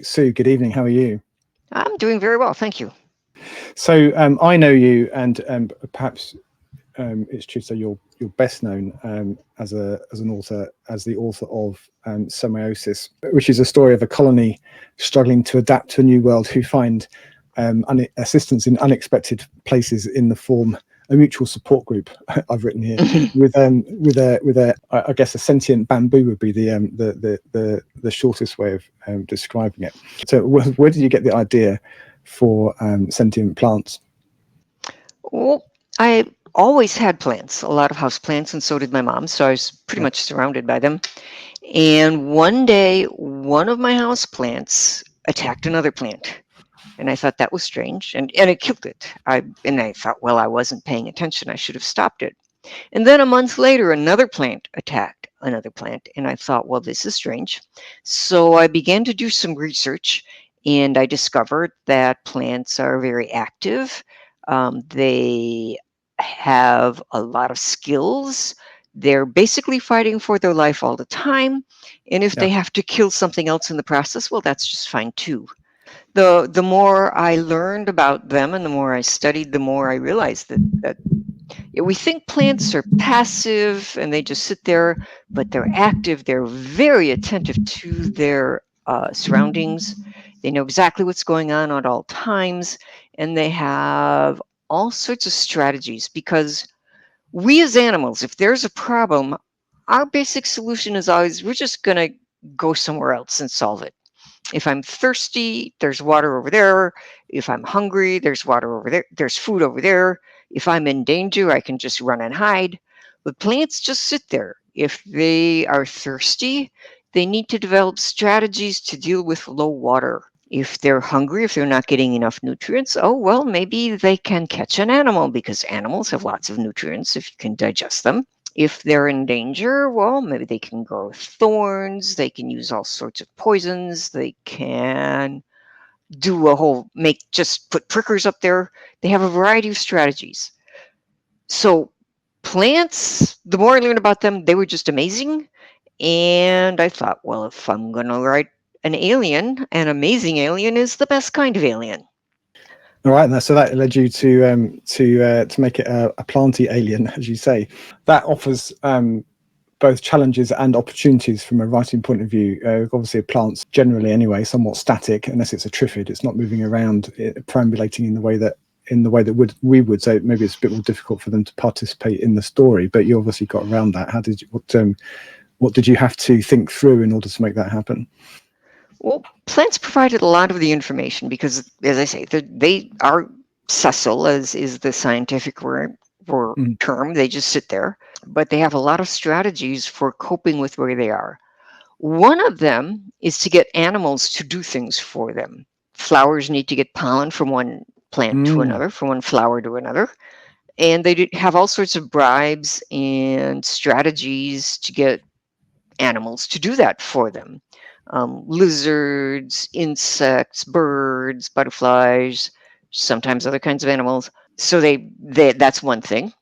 Sue, good evening. How are you? I'm doing very well, thank you. So I know you, and perhaps it's true to say you're best known as an author, as the author of Semiosis, which is a story of a colony struggling to adapt to a new world who find assistance in unexpected places in the form a mutual support group. I've written here with I guess a sentient bamboo would be the shortest way of describing it. So where did you get the idea for sentient plants? Well, I always had plants, a lot of house plants, and so did my mom, so I was pretty much surrounded by them. And one day, one of my house plants attacked another plant. And I thought that was strange, and it killed it. I thought, well, I wasn't paying attention. I should have stopped it. And then a month later, another plant attacked another plant, and I thought, well, this is strange. So I began to do some research, and I discovered that plants are very active. They have a lot of skills. They're basically fighting for their life all the time. And if they have to kill something else in the process, well, that's just fine too. The more I learned about them and the more I studied, the more I realized that we think plants are passive and they just sit there, but they're active. They're very attentive to their surroundings. They know exactly what's going on at all times, and they have all sorts of strategies, because we as animals, if there's a problem, our basic solution is always, we're just going to go somewhere else and solve it. If I'm thirsty, there's water over there. If I'm hungry, there's water over there. There's food over there. If I'm in danger, I can just run and hide. But plants just sit there. If they are thirsty, they need to develop strategies to deal with low water. If they're hungry, if they're not getting enough nutrients, oh, well, maybe they can catch an animal, because animals have lots of nutrients if you can digest them. If they're in danger, well, maybe they can grow thorns, they can use all sorts of poisons, they can do just put prickers up there. They have a variety of strategies. So plants, the more I learned about them, they were just amazing. And I thought, well, if I'm going to write an alien, an amazing alien is the best kind of alien. All right, so that led you to make it a planty alien, as you say. That offers both challenges and opportunities from a writing point of view. Obviously, plants generally, anyway, somewhat static unless it's a triffid. It's not moving around, perambulating in the way that we would. So maybe it's a bit more difficult for them to participate in the story. But you obviously got around that. How did you? What did you have to think through in order to make that happen? Well, plants provided a lot of the information because, as I say, they are sessile, as is the scientific word or term. They just sit there, but they have a lot of strategies for coping with where they are. One of them is to get animals to do things for them. Flowers need to get pollen from one plant to another, from one flower to another. And they have all sorts of bribes and strategies to get animals to do that for them. Lizards, insects, birds, butterflies, sometimes other kinds of animals. So that's one thing.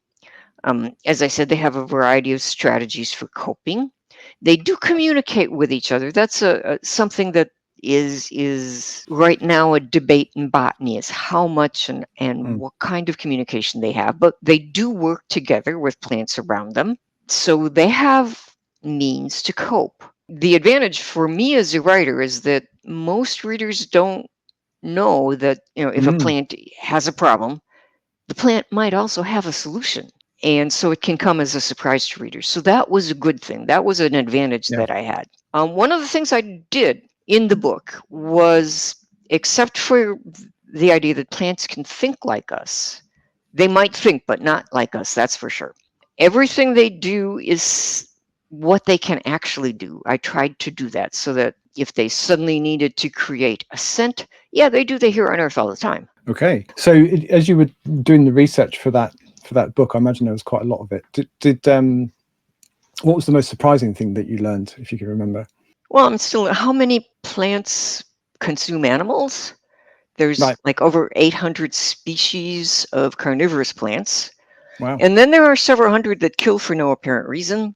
As I said, they have a variety of strategies for coping. They do communicate with each other. That's something that is right now a debate in botany, is how much and what kind of communication they have. But they do work together with plants around them. So they have means to cope. The advantage for me as a writer is that most readers don't know that, if a plant has a problem, the plant might also have a solution. And so it can come as a surprise to readers. So that was a good thing. That was an advantage that I had. One of the things I did in the book was, except for the idea that plants can think like us, they might think, but not like us, that's for sure. Everything they do is what they can actually do. I tried to do that so that if they suddenly needed to create a scent, they do that here on Earth all the time. Okay. So as you were doing the research for that book, I imagine there was quite a lot of it. What was the most surprising thing that you learned, if you can remember? Well, how many plants consume animals? There's like over 800 species of carnivorous plants. Wow. And then there are several hundred that kill for no apparent reason.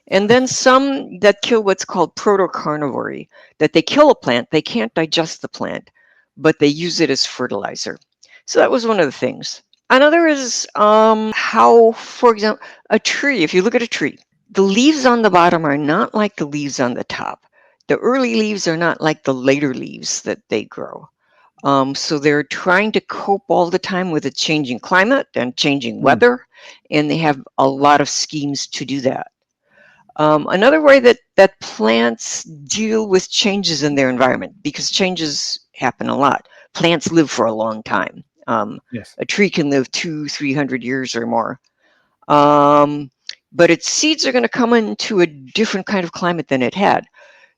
And then some that kill what's called protocarnivory, that they kill a plant, they can't digest the plant, but they use it as fertilizer. So that was one of the things. Another is how, for example, a tree, if you look at a tree, the leaves on the bottom are not like the leaves on the top. The early leaves are not like the later leaves that they grow. So they're trying to cope all the time with a changing climate and changing weather, and they have a lot of schemes to do that. Another way that plants deal with changes in their environment, because changes happen a lot. Plants live for a long time. Yes. A tree can live 200-300 years or more. But its seeds are going to come into a different kind of climate than it had.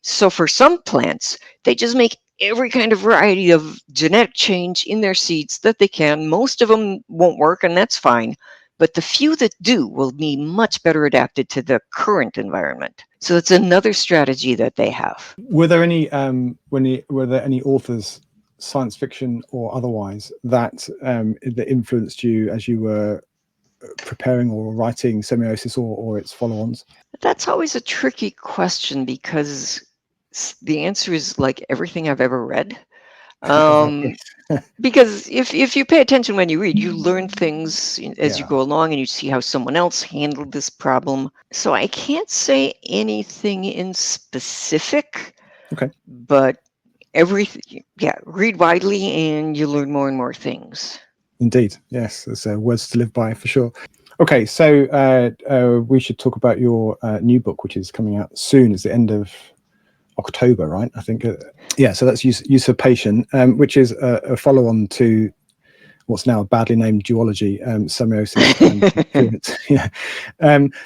So for some plants, they just make every kind of variety of genetic change in their seeds that they can. Most of them won't work, and that's fine. But the few that do will be much better adapted to the current environment. So it's another strategy that they have. Were there any were there any authors, science fiction or otherwise, that that influenced you as you were preparing or writing Semiosis or its follow-ons? That's always a tricky question, because the answer is like everything I've ever read. Because if you pay attention when you read, you learn things as you go along, and you see how someone else handled this problem. So I can't say anything in specific. Okay. But read widely and you learn more and more things. Indeed, yes, there's words to live by for sure. Okay, so we should talk about your new book, which is coming out soon. It's the end of October, right? I think. Yeah, so that's Usurpation, which is a follow-on to what's now a badly named duology, Semiosis and Interference. Yeah.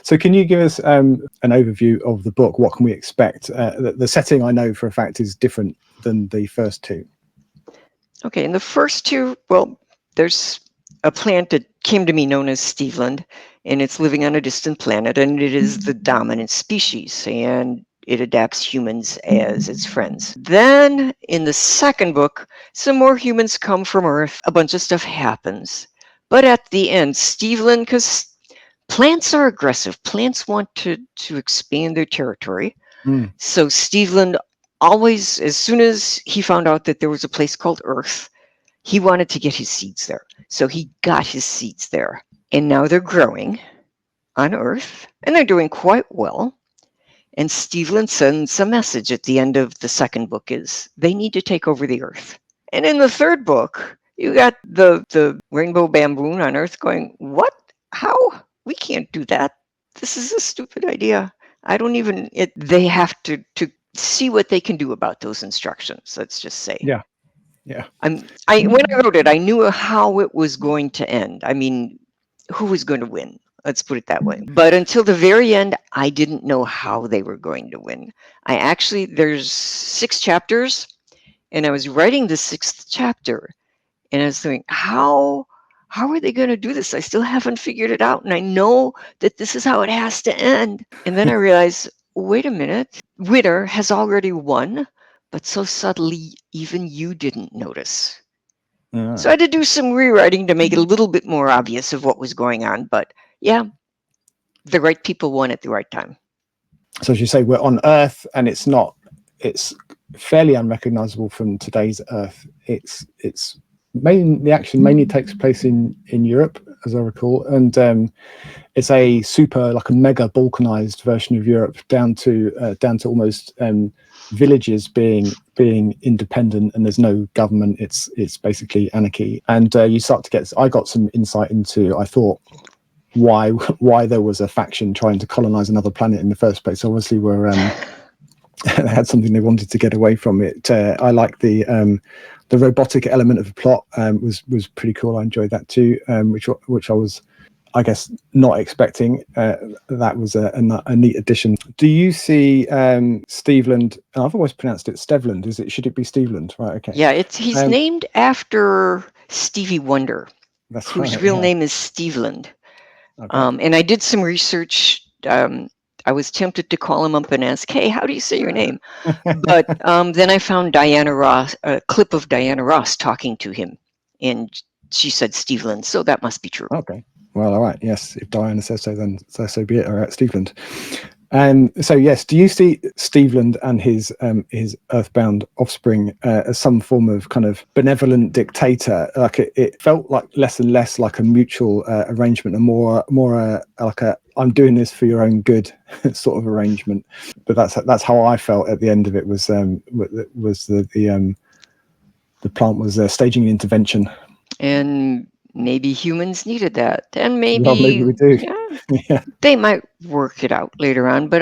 So can you give us an overview of the book? What can we expect? The setting, I know for a fact, is different than the first two. Okay, in the first two, well, there's a plant that came to me known as Steveland, and it's living on a distant planet, and it is the dominant species, and it adapts humans as its friends. Then, in the second book, some more humans come from Earth. A bunch of stuff happens. But at the end, Steveland, because plants are aggressive. Plants want to expand their territory. So Steveland always, as soon as he found out that there was a place called Earth, he wanted to get his seeds there. So he got his seeds there. And now they're growing on Earth, and they're doing quite well. And Steveland sends a message at the end of the second book is they need to take over the Earth. And in the third book, you got the rainbow baboon on Earth going, what? How? We can't do that. This is a stupid idea. I don't even, they have to see what they can do about those instructions, let's just say. Yeah. Yeah. When I wrote it, I knew how it was going to end. I mean, who was going to win? Let's put it that way. But until the very end, I didn't know how they were going to win. There's 6 chapters, and I was writing the 6th chapter, and I was thinking, how are they going to do this? I still haven't figured it out, and I know that this is how it has to end. And then I realized, wait a minute, winner has already won, but so subtly, even you didn't notice. So I had to do some rewriting to make it a little bit more obvious of what was going on. But yeah, the right people won at the right time. So as you say, we're on Earth, and it's fairly unrecognizable from today's Earth. The action mainly takes place in Europe, as I recall, and it's a mega balkanized version of Europe, down to almost villages being independent, and there's no government. It's basically anarchy, and you start to get. I got some insight into, I thought, why there was a faction trying to colonize another planet in the first place. Obviously, they had something they wanted to get away from. It. I like the robotic element of the plot was pretty cool. I enjoyed that too, which I was, I guess, not expecting. That was a neat addition. Do you see Steveland? I've always pronounced it Stevland. Should it be Steveland? Right. Okay. Yeah, he's named after Stevie Wonder, whose real name is Steveland. Okay. And I did some research. I was tempted to call him up and ask, hey, how do you say your name? But then I found a clip of Diana Ross talking to him, and she said Steveland, so that must be true. Okay. Well, all right. Yes, if Diana says so, then so be it. All right, Steveland. So yes, do you see Steveland and his earthbound offspring as some form of kind of benevolent dictator? Like it felt like less and less like a mutual arrangement, and more like a I'm doing this for your own good sort of arrangement. But that's how I felt at the end of it. Was the plant was staging an intervention, and maybe humans needed that, and maybe, well, maybe we do. yeah, Yeah. they might work it out later on. But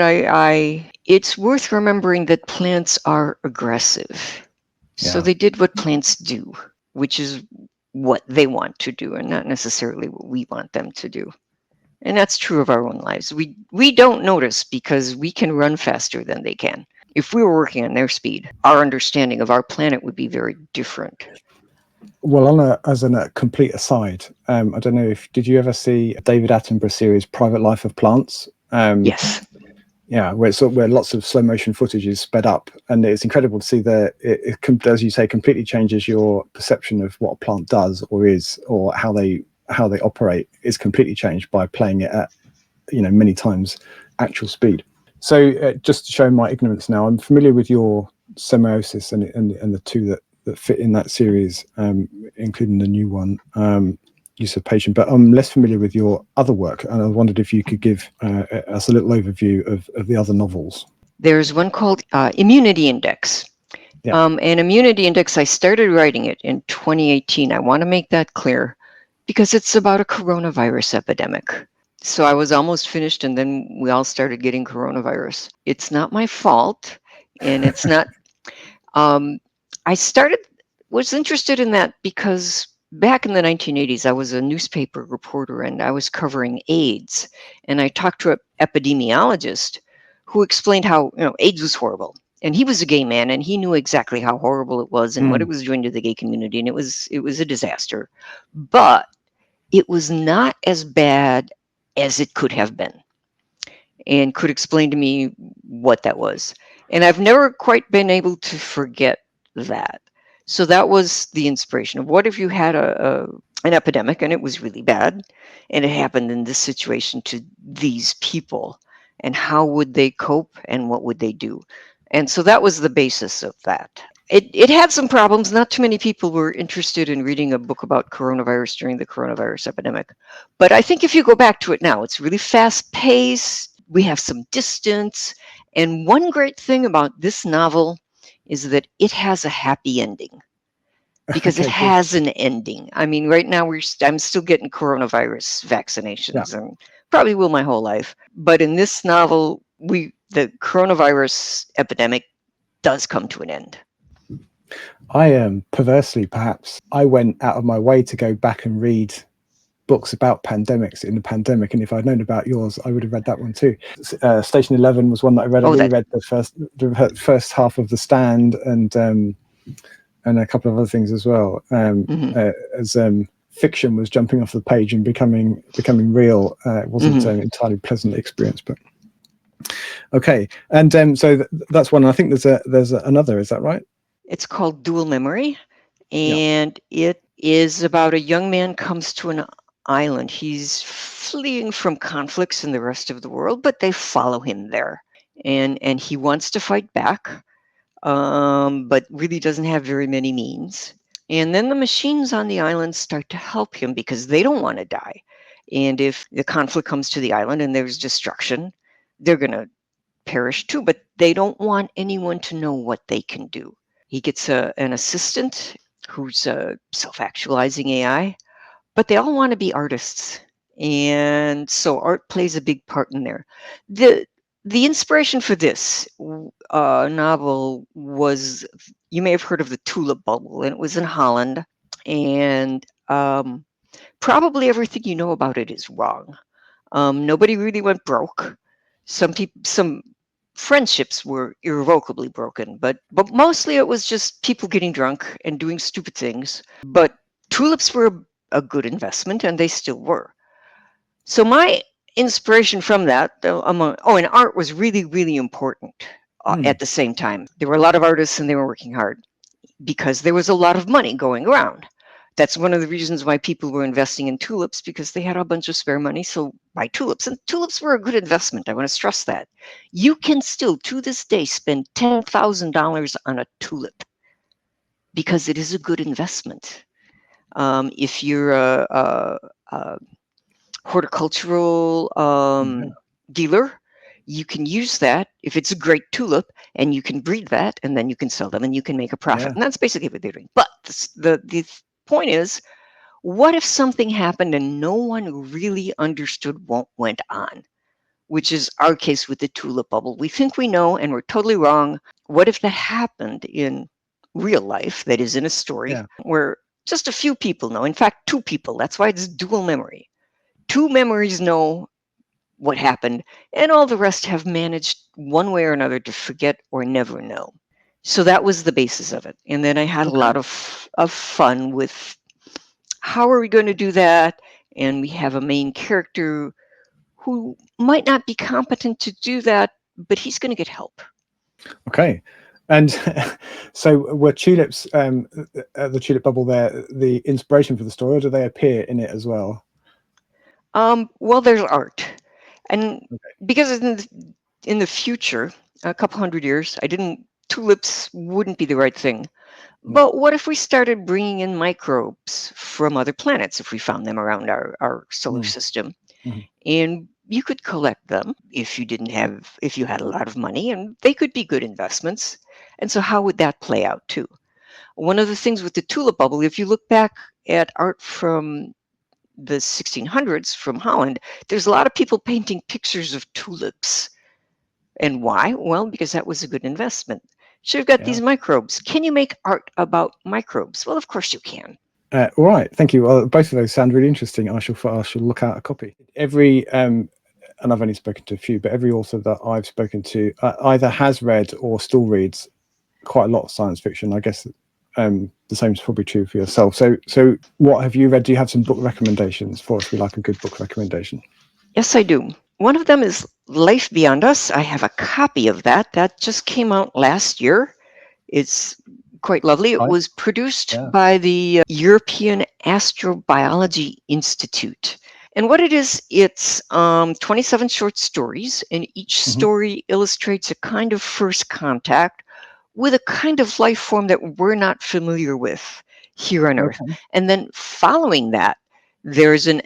it's worth remembering that plants are aggressive. So Yeah. they did what plants do, which is what they want to do, and not necessarily what we want them to do. And that's true of our own lives. We don't notice because we can run faster than they can. If we were working on their speed, our understanding of our planet would be very different. Well, as a complete aside, I don't know did you ever see David Attenborough series Private Life of Plants? Yes. Yeah, where lots of slow motion footage is sped up, and it's incredible to see that it, as you say, completely changes your perception of what a plant does or is, or how they operate is completely changed by playing it at many times actual speed. So just to show my ignorance now, I'm familiar with your Semiosis and the two that fit in that series, including the new one, Usurpation, but I'm less familiar with your other work, and I wondered if you could give us a little overview of the other novels. There's one called Immunity Index. Yeah. And Immunity Index, I started writing it in 2018. I want to make that clear because it's about a coronavirus epidemic. So I was almost finished, and then we all started getting coronavirus. It's not my fault, and it's not. I was interested in that because back in the 1980s, I was a newspaper reporter, and I was covering AIDS. And I talked to an epidemiologist who explained how AIDS was horrible. And he was a gay man, and he knew exactly how horrible it was and what it was doing to the gay community. And it was a disaster. But it was not as bad as it could have been, and could explain to me what that was. And I've never quite been able to forget that. So that was the inspiration of what if you had an epidemic and it was really bad and it happened in this situation to these people, and how would they cope and what would they do? And so that was the basis of that. It had some problems. Not too many people were interested in reading a book about coronavirus during the coronavirus epidemic. But I think if you go back to it now, it's really fast paced. We have some distance. And one great thing about this novel is that it has a happy ending, because it has an ending. I mean, right now I'm still getting coronavirus vaccinations, and probably will my whole life. But in this novel, the coronavirus epidemic does come to an end. I perversely, perhaps, I went out of my way to go back and read books about pandemics in the pandemic, and if I'd known about yours, I would have read that one too. Station 11 was one that I read. I really read the first half of The Stand, and a couple of other things as well. As fiction was jumping off the page and becoming real, it wasn't an entirely pleasant experience. But okay, and so that's one. I think there's another. Is that right? It's called Dual Memory, and it is about a young man comes to an island. He's fleeing from conflicts in the rest of the world, but they follow him there, and he wants to fight back, but really doesn't have very many means. And then the machines on the island start to help him because they don't want to die. And if the conflict comes to the island and there's destruction, they're going to perish too, but they don't want anyone to know what they can do. He gets an assistant who's a self-actualizing AI, but they all want to be artists. And so art plays a big part in there. The inspiration for this novel was, you may have heard of the tulip bubble, and it was in Holland. And probably everything you know about it is wrong. Nobody really went broke. Some friendships were irrevocably broken, but mostly it was just people getting drunk and doing stupid things. But tulips were a good investment, and they still were. So my inspiration from that, and art was really, really important at the same time. There were a lot of artists, and they were working hard because there was a lot of money going around. That's one of the reasons why people were investing in tulips, because they had a bunch of spare money. So buy tulips, and tulips were a good investment. I want to stress that. You can still, to this day, spend $10,000 on a tulip because it is a good investment. If you're a horticultural dealer, you can use that if it's a great tulip, and you can breed that, and then you can sell them, and you can make a profit. Yeah. And that's basically what they're doing. But the point is, what if something happened and no one really understood what went on? Which is our case with the tulip bubble. We think we know, and we're totally wrong. What if that happened in real life, that is in a story, where just a few people know? In fact, two people. That's why it's dual memory. Two memories know what happened, and all the rest have managed one way or another to forget or never know. So that was the basis of it. And then I had a lot of fun with how are we going to do that? And we have a main character who might not be competent to do that, but he's going to get help. Okay. And so were tulips, the tulip bubble there, the inspiration for the story, or do they appear in it as well? Well, there's art. And because in the future, a couple hundred years, tulips wouldn't be the right thing. But what if we started bringing in microbes from other planets, if we found them around our solar system? And you could collect them if you had a lot of money, and they could be good investments. And so how would that play out too? One of the things with the tulip bubble, if you look back at art from the 1600s from Holland, there's a lot of people painting pictures of tulips. And why? Well, because that was a good investment. So you've got these microbes. Can you make art about microbes? Well, of course you can. All right, thank you. Well, both of those sound really interesting. I shall look out a copy. Every and I've only spoken to a few, but every author that I've spoken to either has read or still reads quite a lot of science fiction. I guess the same is probably true for yourself. So what have you read? Do you have some book recommendations for us? We like a good book recommendation. Yes, I do. One of them is Life Beyond Us. I have a copy of that. That just came out last year. It's quite lovely. It was produced by the European Astrobiology Institute. And what it is, it's 27 short stories, and each story illustrates a kind of first contact with a kind of life form that we're not familiar with here on Earth. And then following that, there's an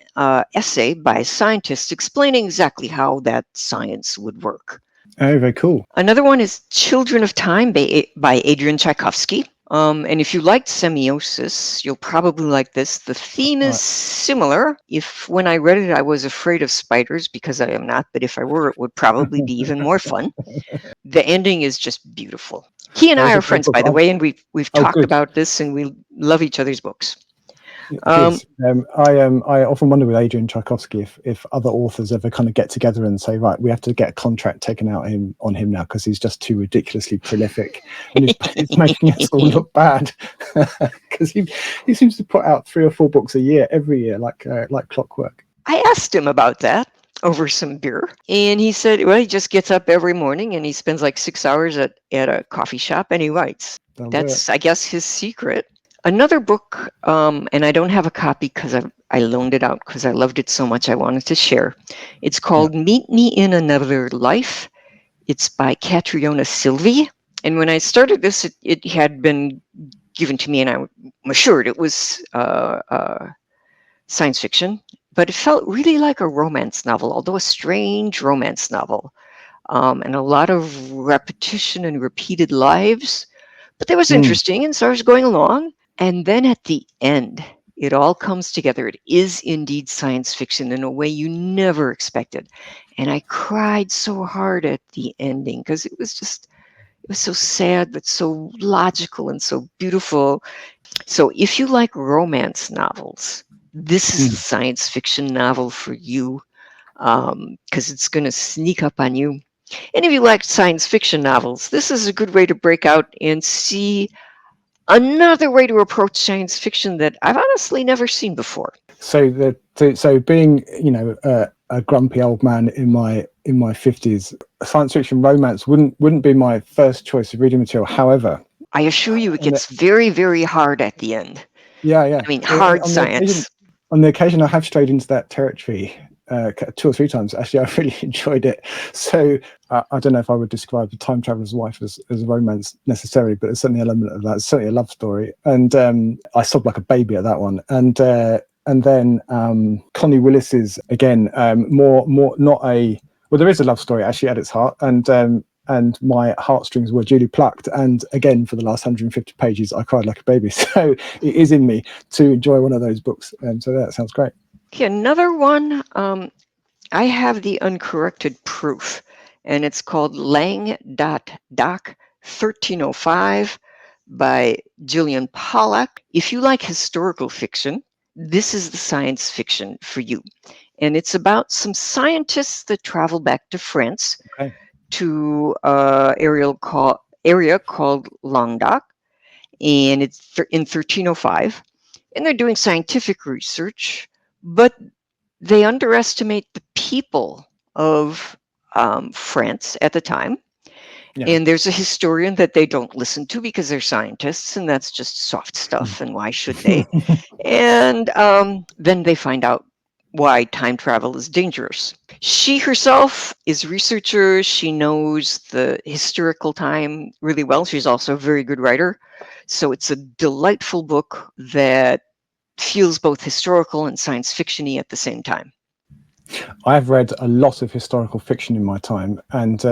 essay by scientists explaining exactly how that science would work. Oh, very cool. Another one is Children of Time by Adrian Tchaikovsky. And if you liked Semiosis, you'll probably like this. The theme is similar. If when I read it, I was afraid of spiders, because I am not, but if I were, it would probably be even more fun. The ending is just beautiful. He and I are friends, by the way, and we've talked about this, and we love each other's books. I often wonder with Adrian Tchaikovsky if other authors ever kind of get together and say, right, we have to get a contract taken out on him now because he's just too ridiculously prolific, and he's making us all look bad, because he seems to put out 3 or 4 books a year, every year, like clockwork. I asked him about that over some beer, and he said, well, he just gets up every morning and he spends like 6 hours at a coffee shop and he writes. That's, I guess, his secret. Another book, and I don't have a copy because I loaned it out because I loved it so much I wanted to share. It's called Meet Me in Another Life. It's by Catriona Silvey. And when I started this, it had been given to me, and I'm assured it was science fiction, but it felt really like a romance novel, although a strange romance novel, and a lot of repetition and repeated lives. But that was interesting, and so I was going along. And then at the end, it all comes together. It is indeed science fiction in a way you never expected. And I cried so hard at the ending because it was so sad, but so logical and so beautiful. So if you like romance novels, this is a science fiction novel for you, because it's going to sneak up on you. And if you like science fiction novels, this is a good way to break out and see another way to approach science fiction that I've honestly never seen before. So being, a grumpy old man in my 50s, science fiction romance wouldn't be my first choice of reading material. However, I assure you, it gets very, very hard at the end. Yeah. I mean, hard On the occasion, science. I have strayed into that territory 2 or 3 times. Actually, I really enjoyed it. So I don't know if I would describe The Time Traveler's Wife as a romance necessarily, but there's certainly an element of that. It's certainly a love story. And I sobbed like a baby at that one. And then Connie Willis's, again, more not a, well, there is a love story actually at its heart. And my heartstrings were duly plucked. And again, for the last 150 pages, I cried like a baby. So it is in me to enjoy one of those books. And so that sounds great. Okay, another one. I have the uncorrected proof, and it's called Langue Doc 1305 by Gillian Polack. If you like historical fiction, this is the science fiction for you. And it's about some scientists that travel back to France. Okay. To an area called Langue, and it's in 1305, and they're doing scientific research, but they underestimate the people of France at the time. Yeah. And there's a historian that they don't listen to because they're scientists, and that's just soft stuff, and why should they? And then they find out why time travel is dangerous. She herself is a researcher. She knows the historical time really well. She's also a very good writer. So it's a delightful book that feels both historical and science fiction-y at the same time. I've read a lot of historical fiction in my time, but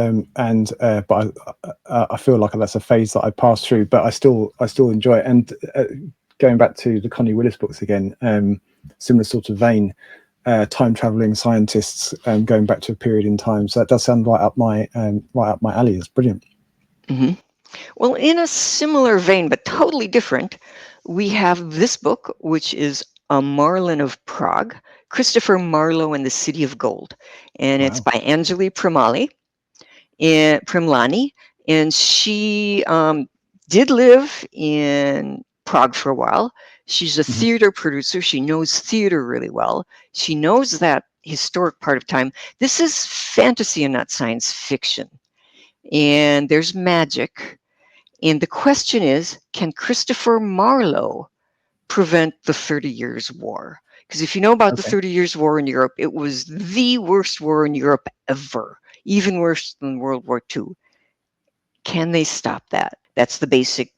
I feel like that's a phase that I passed through. But I still enjoy it. And going back to the Connie Willis books again, similar sort of vein, time traveling scientists going back to a period in time. So that does sound right up my alley. It's brilliant. Mm-hmm. Well, in a similar vein, but totally different, we have this book, which is a Marlen of Prague, Christopher Marlowe and the City of Gold. And it's by Angeli Primlani, and she did live in Prague for a while. She's a theater producer. She knows theater really well. She knows that historic part of time. This is fantasy and not science fiction. And there's magic. And the question is, can Christopher Marlowe prevent the 30 Years' War? Because if you know about the 30 Years' War in Europe, it was the worst war in Europe ever, even worse than World War II. Can they stop that? That's the basic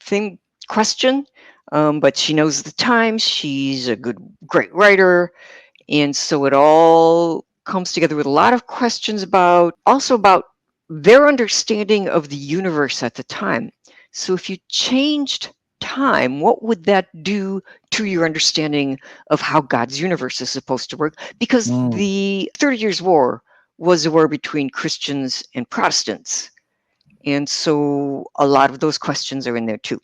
question. But she knows the times. She's a great writer. And so it all comes together with a lot of questions about their understanding of the universe at the time. So if you changed time, what would that do to your understanding of how God's universe is supposed to work? Because the 30 Years' War was a war between Christians and Protestants. And so a lot of those questions are in there too.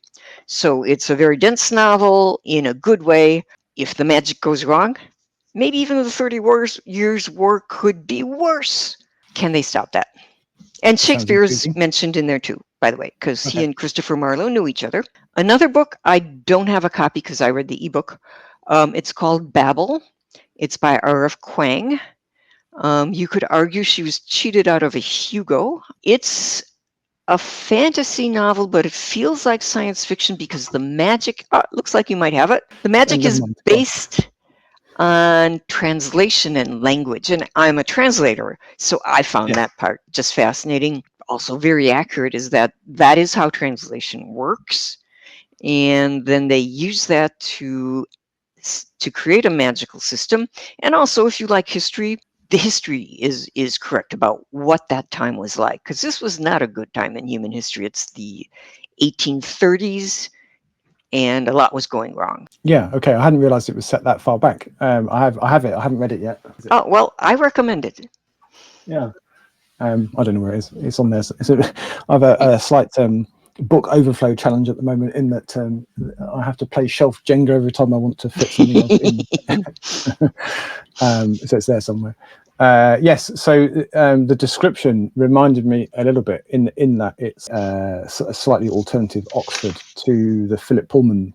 So it's a very dense novel in a good way. If the magic goes wrong, maybe even the 30 Years' War could be worse. Can they stop that? And Shakespeare is mentioned in there too, by the way, because he and Christopher Marlowe knew each other. Another book, I don't have a copy because I read the ebook. It's called Babel. It's by R.F. Kuang. You could argue she was cheated out of a Hugo. It's a fantasy novel, but it feels like science fiction because the magic, looks like you might have it. The magic is based on translation and language, and I'm a translator, so I found that part just fascinating. Also very accurate is that is how translation works, and then they use that to create a magical system. And also, if you like history, the history is correct about what that time was like, because this was not a good time in human history. It's the 1830s, and a lot was going wrong. Yeah, okay. I hadn't realized it was set that far back. I have it. I haven't read it yet. Oh, well, I recommend it. Yeah. I don't know where it is. It's on there. I have a slight book overflow challenge at the moment, in that I have to play shelf Jenga every time I want to fit something else in. So it's there somewhere. Yes. So the description reminded me a little bit in that it's a slightly alternative Oxford to the Philip Pullman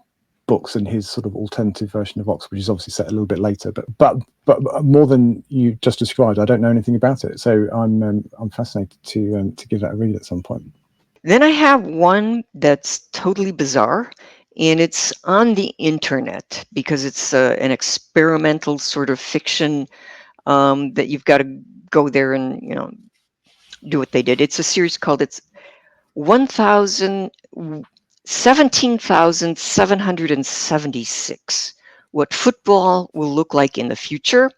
books and his sort of alternative version of Oxford, which is obviously set a little bit later. But more than you just described, I don't know anything about it. So I'm fascinated to give that a read at some point. Then I have one that's totally bizarre. and it's on the internet because it's an experimental sort of fiction that you've got to go there and do what they did. It's a series called 17,776. What football will look like in the future.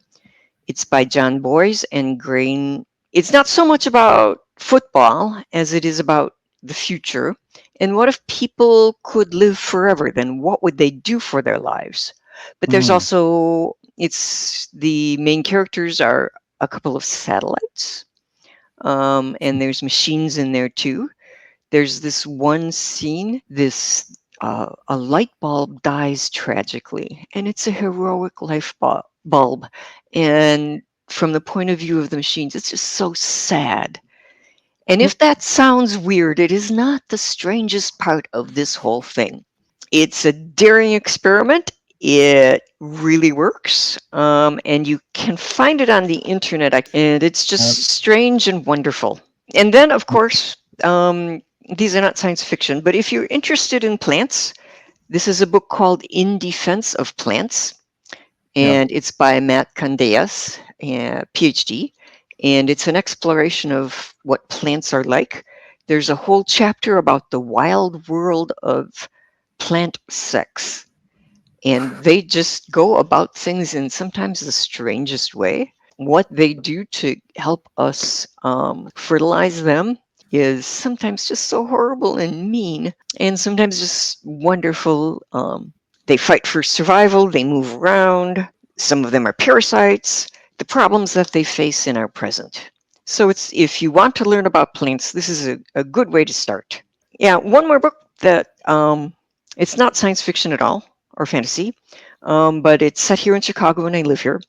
It's by John Boyes and Grain. It's not so much about football as it is about the future. And what if people could live forever? Then what would they do for their lives? But there's also, the main characters are a couple of satellites. And there's machines in there too. There's this one scene, a light bulb dies tragically, and it's a heroic life bulb. And from the point of view of the machines, it's just so sad. And if that sounds weird, it is not the strangest part of this whole thing. It's a daring experiment. It really works, and you can find it on the internet, and it's just strange and wonderful. And then, of course, these are not science fiction, but if you're interested in plants, this is a book called In Defense of Plants, and it's by Matt Candeias, PhD, and it's an exploration of what plants are like. There's a whole chapter about the wild world of plant sex, and they just go about things in sometimes the strangest way. What they do to help us fertilize them is sometimes just so horrible and mean, and sometimes just wonderful. They fight for survival, they move around, some of them are parasites, the problems that they face in our present. So if you want to learn about plants, this is a good way to start. Yeah, one more book that it's not science fiction at all, or fantasy, but it's set here in Chicago and I live here.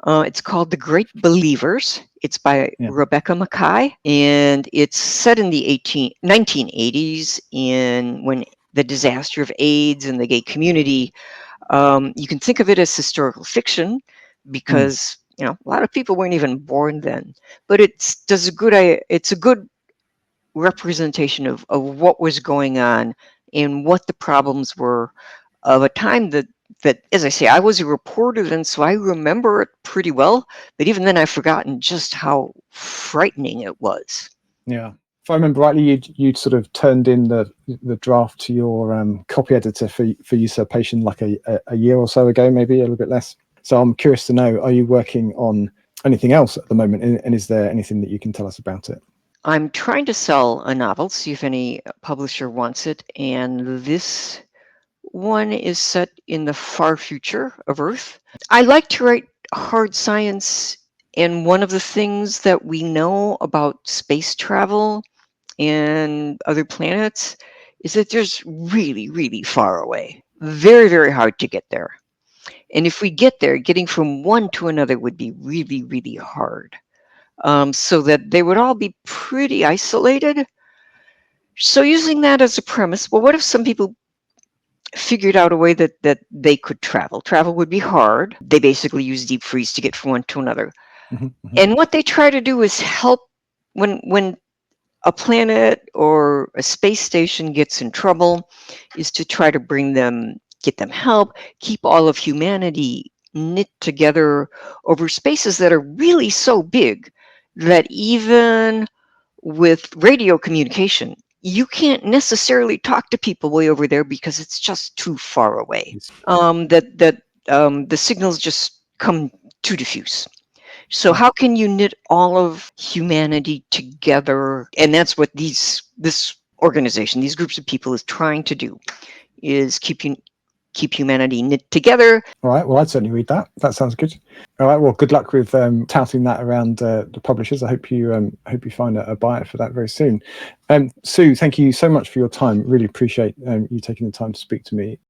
It's called The Great Believers. It's by Rebecca Makkai, and it's set in the 1980s when the disaster of AIDS and the gay community. You can think of it as historical fiction because a lot of people weren't even born then, but it's a good representation of what was going on and what the problems were of a time that, as I say, I was a reporter then, so I remember it pretty well. But even then, I've forgotten just how frightening it was. Yeah. If I remember rightly, you'd sort of turned in the draft to your copy editor for Usurpation like a year or so ago, maybe a little bit less. So I'm curious to know, are you working on anything else at the moment? And is there anything that you can tell us about it? I'm trying to sell a novel, see if any publisher wants it. And this one is set in the far future of Earth. I like to write hard science, and one of the things that we know about space travel and other planets is that there's really, really far away. Very, very hard to get there. And if we get there, getting from one to another would be really, really hard. So that they would all be pretty isolated. So using that as a premise, well, what if some people figured out a way that they could travel? Travel would be hard. They basically use deep freeze to get from one to another. And what they try to do is help when a planet or a space station gets in trouble, is to try to get them help, keep all of humanity knit together over spaces that are really so big that even with radio communication, you can't necessarily talk to people way over there because it's just too far away. The signals just come too diffuse. So how can you knit all of humanity together? And that's what this organization, these groups of people, is trying to do, is keep humanity knit together. All right. Well, I'd certainly read that. That sounds good. All right. Well, good luck with touting that around the publishers. I hope you find a buyer for that very soon. Sue, thank you so much for your time. Really appreciate you taking the time to speak to me.